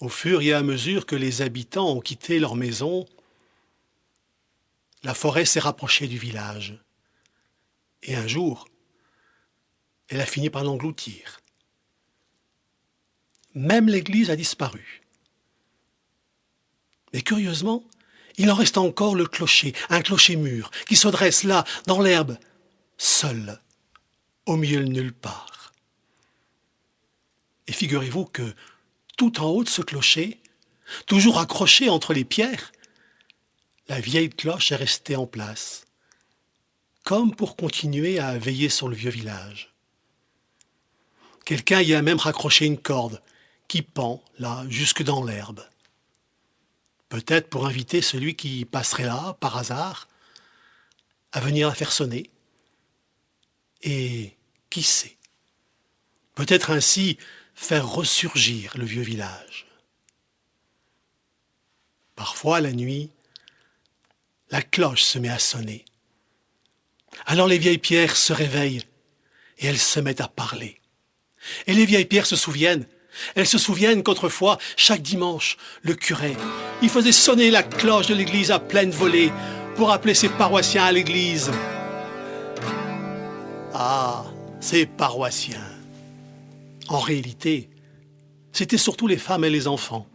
Au fur et à mesure que les habitants ont quitté leur maison, la forêt s'est rapprochée du village. Et un jour, elle a fini par l'engloutir. Même l'église a disparu. Mais curieusement, il en reste encore le clocher, un clocher mûr, qui se dresse là, dans l'herbe, seul, au milieu de nulle part. Et figurez-vous que, tout en haut de ce clocher, toujours accroché entre les pierres, la vieille cloche est restée en place, comme pour continuer à veiller sur le vieux village. Quelqu'un y a même raccroché une corde qui pend, là, jusque dans l'herbe. Peut-être pour inviter celui qui passerait là, par hasard, à venir la faire sonner. Et qui sait, peut-être ainsi faire ressurgir le vieux village. Parfois, la nuit, la cloche se met à sonner. Alors les vieilles pierres se réveillent et elles se mettent à parler. Et les vieilles pierres se souviennent. Elles se souviennent qu'autrefois, chaque dimanche, le curé, il faisait sonner la cloche de l'église à pleine volée pour appeler ses paroissiens à l'église. Ah, ces paroissiens. En réalité, c'était surtout les femmes et les enfants.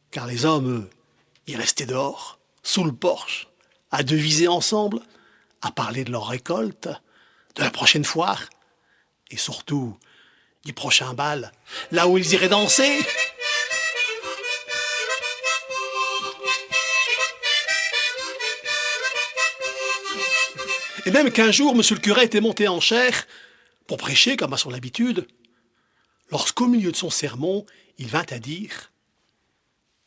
Car les hommes, eux, ils restaient dehors, sous le porche, à deviser ensemble, à parler de leur récolte, de la prochaine foire, et surtout du prochain bal, là où ils iraient danser. Et même qu'un jour, monsieur le curé était monté en chaire pour prêcher comme à son habitude, lorsqu'au milieu de son sermon, il vint à dire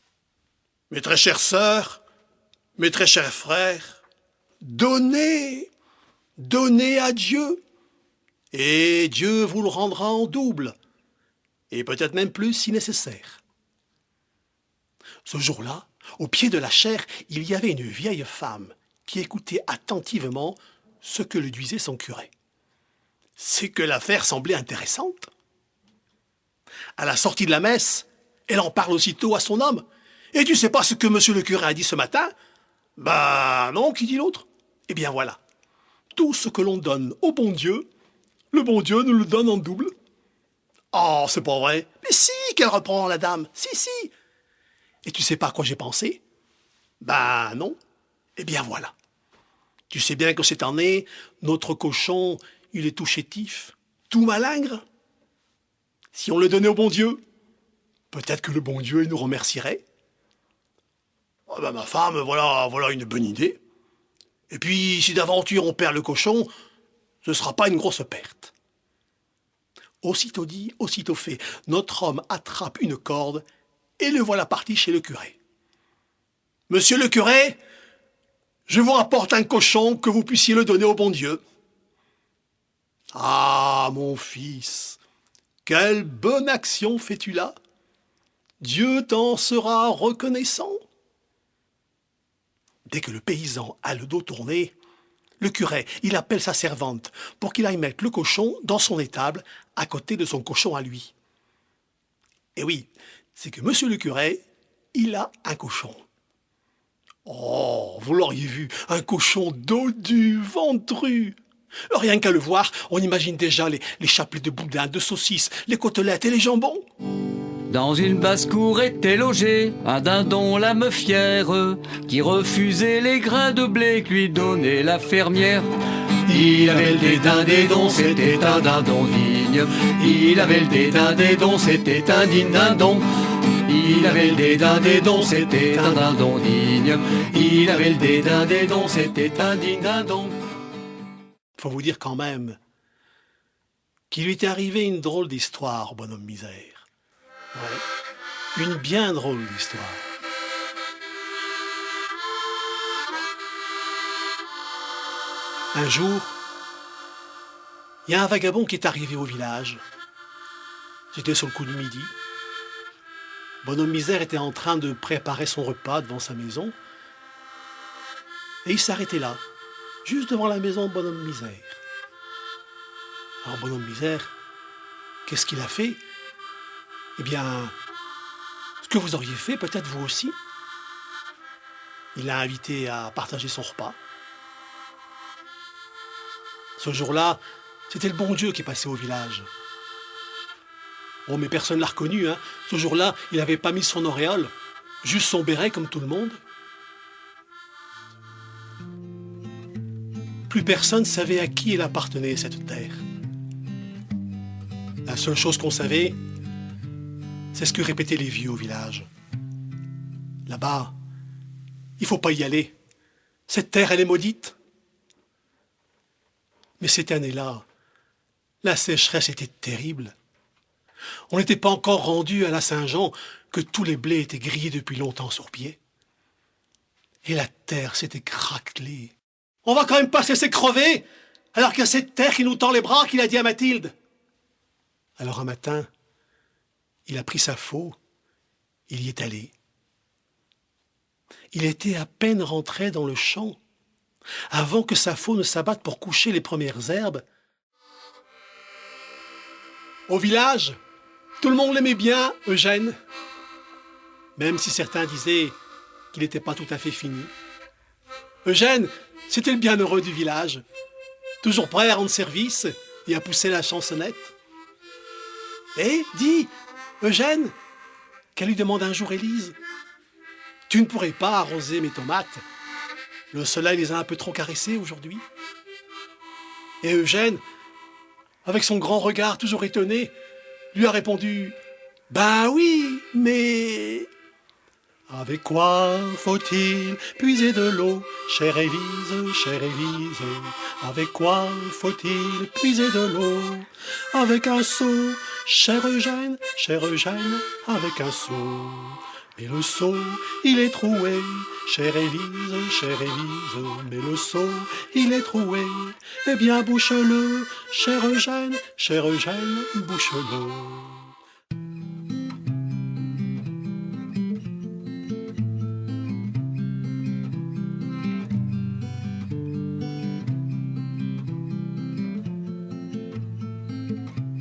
« Mes très chères sœurs, mes très chers frères, donnez, donnez à Dieu, et Dieu vous le rendra en double, et peut-être même plus si nécessaire. » Ce jour-là, au pied de la chaire, il y avait une vieille femme qui écoutait attentivement ce que lui disait son curé. C'est que l'affaire semblait intéressante. À la sortie de la messe, elle en parle aussitôt à son homme. « Et tu sais pas ce que monsieur le curé a dit ce matin ?»« Ben non, qui dit l'autre ?»« Eh bien voilà, tout ce que l'on donne au bon Dieu, le bon Dieu nous le donne en double. »« Oh, c'est pas vrai. »« Mais si, qu'elle reprend la dame, si, si. »« Et tu sais pas à quoi j'ai pensé ?»« Ben non. »« Eh bien voilà. Tu sais bien que cette année, notre cochon, il est tout chétif, tout malingre. Si on le donnait au bon Dieu, peut-être que le bon Dieu il nous remercierait. Oh ben ma femme, voilà une bonne idée. Et puis, si d'aventure on perd le cochon, ce ne sera pas une grosse perte. » Aussitôt dit, aussitôt fait, notre homme attrape une corde et le voilà parti chez le curé. « Monsieur le curé, je vous rapporte un cochon que vous puissiez le donner au bon Dieu. »« Ah, mon fils, quelle bonne action fais-tu là? Dieu t'en sera reconnaissant. » Dès que le paysan a le dos tourné, le curé, il appelle sa servante pour qu'il aille mettre le cochon dans son étable à côté de son cochon à lui. Et oui, c'est que monsieur le curé, il a un cochon. Oh, vous l'auriez vu, un cochon dodu, ventru. Rien qu'à le voir, on imagine déjà les chapelets de boudin, de saucisses, les côtelettes et les jambons. Dans une basse-cour était logé un dindon l'âme fière qui refusait les grains de blé que lui donnait la fermière. Il avait le dédain des dons, c'était un dindon digne. Il avait le dédain des dons, c'était un digne dindon. Il avait le dédain des dons, c'était un dindon digne. Il avait le dédain des dons, c'était un digne dindon. Faut vous dire quand même qu'il lui était arrivé une drôle d'histoire, bonhomme misère. Ouais, une bien drôle d'histoire. Un jour, il y a un vagabond qui est arrivé au village. C'était sur le coup du midi. Bonhomme Misère était en train de préparer son repas devant sa maison. Et il s'arrêtait là, juste devant la maison de Bonhomme Misère. Alors Bonhomme Misère, qu'est-ce qu'il a fait? Eh bien, que vous auriez fait, peut-être vous aussi. Il l'a invité à partager son repas. Ce jour-là, c'était le bon Dieu qui passait au village. Oh, mais personne ne l'a reconnu, hein. Ce jour-là, il n'avait pas mis son auréole, juste son béret comme tout le monde. Plus personne ne savait à qui elle appartenait, cette terre. La seule chose qu'on savait, c'est ce que répétaient les vieux au village. Là-bas, il ne faut pas y aller. Cette terre, elle est maudite. Mais cette année-là, la sécheresse était terrible. On n'était pas encore rendu à la Saint-Jean que tous les blés étaient grillés depuis longtemps sur pied. Et la terre s'était craquelée. On va quand même pas se laisser crever, alors qu'il y a cette terre qui nous tend les bras, qu'il a dit à Mathilde. Alors un matin, il a pris sa faux, il y est allé. Il était à peine rentré dans le champ, avant que sa faux ne s'abatte pour coucher les premières herbes. Au village, tout le monde l'aimait bien, Eugène, même si certains disaient qu'il n'était pas tout à fait fini. Eugène, c'était le bienheureux du village, toujours prêt à rendre service et à pousser la chansonnette. Eh, dis, Eugène, qu'elle lui demande un jour Élise, tu ne pourrais pas arroser mes tomates. Le soleil les a un peu trop caressées aujourd'hui. Et Eugène, avec son grand regard toujours étonné, lui a répondu « Ben oui, mais... » Avec quoi faut-il puiser de l'eau, chère Élise, chère Élise? Avec quoi faut-il puiser de l'eau? Avec un seau, chère Eugène, avec un seau. Mais le seau, il est troué, chère Élise, mais le seau, il est troué. Eh bien, bouche-le, chère Eugène, bouche-le.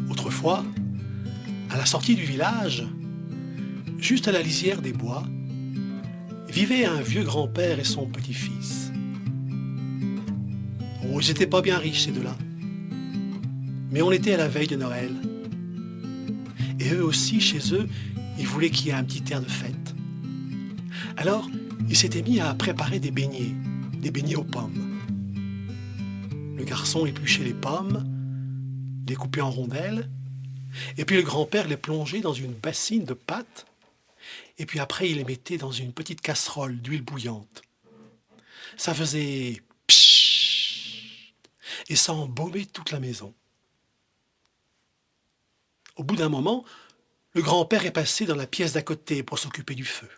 Autrefois, à la sortie du village, juste à la lisière des bois, vivait un vieux grand-père et son petit-fils. Oh, ils n'étaient pas bien riches, ces deux-là. Mais on était à la veille de Noël. Et eux aussi, chez eux, ils voulaient qu'il y ait un petit air de fête. Alors, ils s'étaient mis à préparer des beignets aux pommes. Le garçon épluchait les pommes, les coupait en rondelles, et puis le grand-père les plongeait dans une bassine de pâte, et puis après il les mettait dans une petite casserole d'huile bouillante. Ça faisait pshhh, et ça embaumait toute la maison. Au bout d'un moment, le grand-père est passé dans la pièce d'à côté pour s'occuper du feu.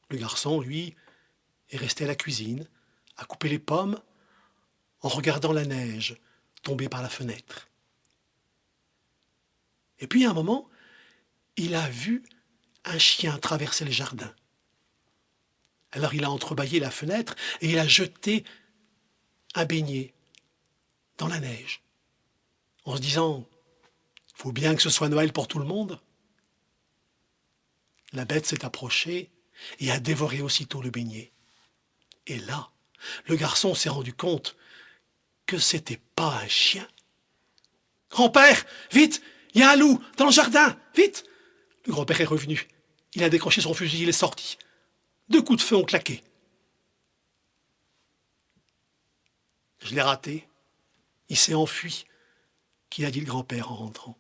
Le garçon, lui, est resté à la cuisine, à couper les pommes, en regardant la neige tomber par la fenêtre. Et puis, à un moment, il a vu un chien traverser le jardin. Alors, il a entrebâillé la fenêtre et il a jeté un beignet dans la neige, en se disant « Faut bien que ce soit Noël pour tout le monde ». La bête s'est approchée et a dévoré aussitôt le beignet. Et là, le garçon s'est rendu compte que c'était pas un chien. « Grand-père, vite, il y a un loup dans le jardin, vite !» Le grand-père est revenu. Il a décroché son fusil, il est sorti. 2 coups de feu ont claqué. « Je l'ai raté. Il s'est enfui, » qu'il a dit le grand-père en rentrant.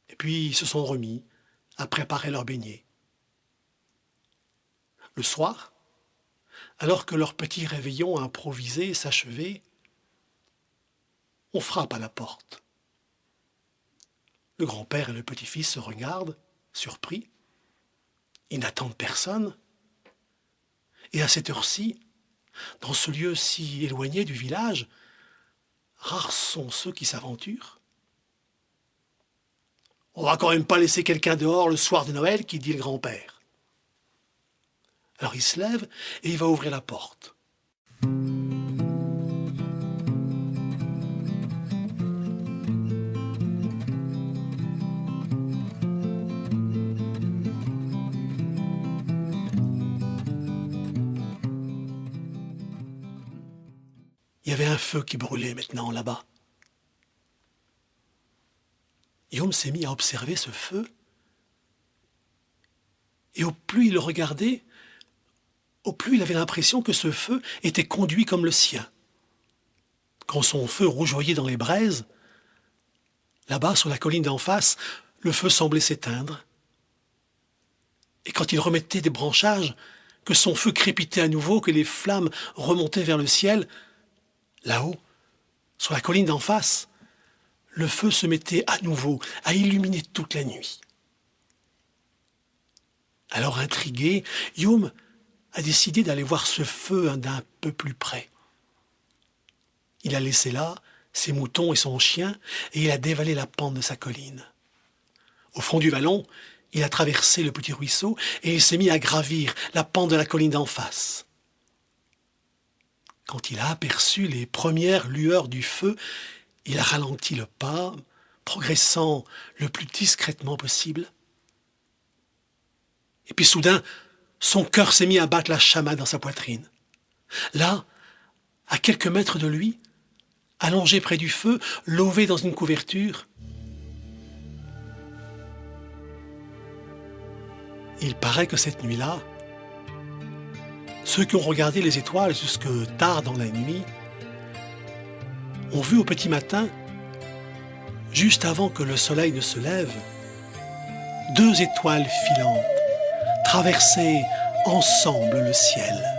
Et puis ils se sont remis à préparer leur beignet. Le soir, alors que leur petit réveillon improvisé s'achevait, on frappe à la porte. Le grand-père et le petit-fils se regardent, surpris. Ils n'attendent personne. Et à cette heure-ci, dans ce lieu si éloigné du village, rares sont ceux qui s'aventurent. « On va quand même pas laisser quelqu'un dehors le soir de Noël, » qui dit le grand-père. Alors il se lève et il va ouvrir la porte. Il y avait un feu qui brûlait maintenant là-bas. Guillaume s'est mis à observer ce feu. Et au plus il le regardait, au plus il avait l'impression que ce feu était conduit comme le sien. Quand son feu rougeoyait dans les braises, là-bas, sur la colline d'en face, le feu semblait s'éteindre. Et quand il remettait des branchages, que son feu crépitait à nouveau, que les flammes remontaient vers le ciel, là-haut, sur la colline d'en face, le feu se mettait à nouveau à illuminer toute la nuit. Alors intrigué, Guillaume a décidé d'aller voir ce feu d'un peu plus près. Il a laissé là ses moutons et son chien et il a dévalé la pente de sa colline. Au fond du vallon, il a traversé le petit ruisseau et il s'est mis à gravir la pente de la colline d'en face. Quand il a aperçu les premières lueurs du feu, il a ralenti le pas, progressant le plus discrètement possible. Et puis soudain, son cœur s'est mis à battre la chamade dans sa poitrine. Là, à quelques mètres de lui, allongé près du feu, lové dans une couverture, il paraît que cette nuit-là, ceux qui ont regardé les étoiles jusque tard dans la nuit ont vu au petit matin, juste avant que le soleil ne se lève, 2 étoiles filantes traverser ensemble le ciel.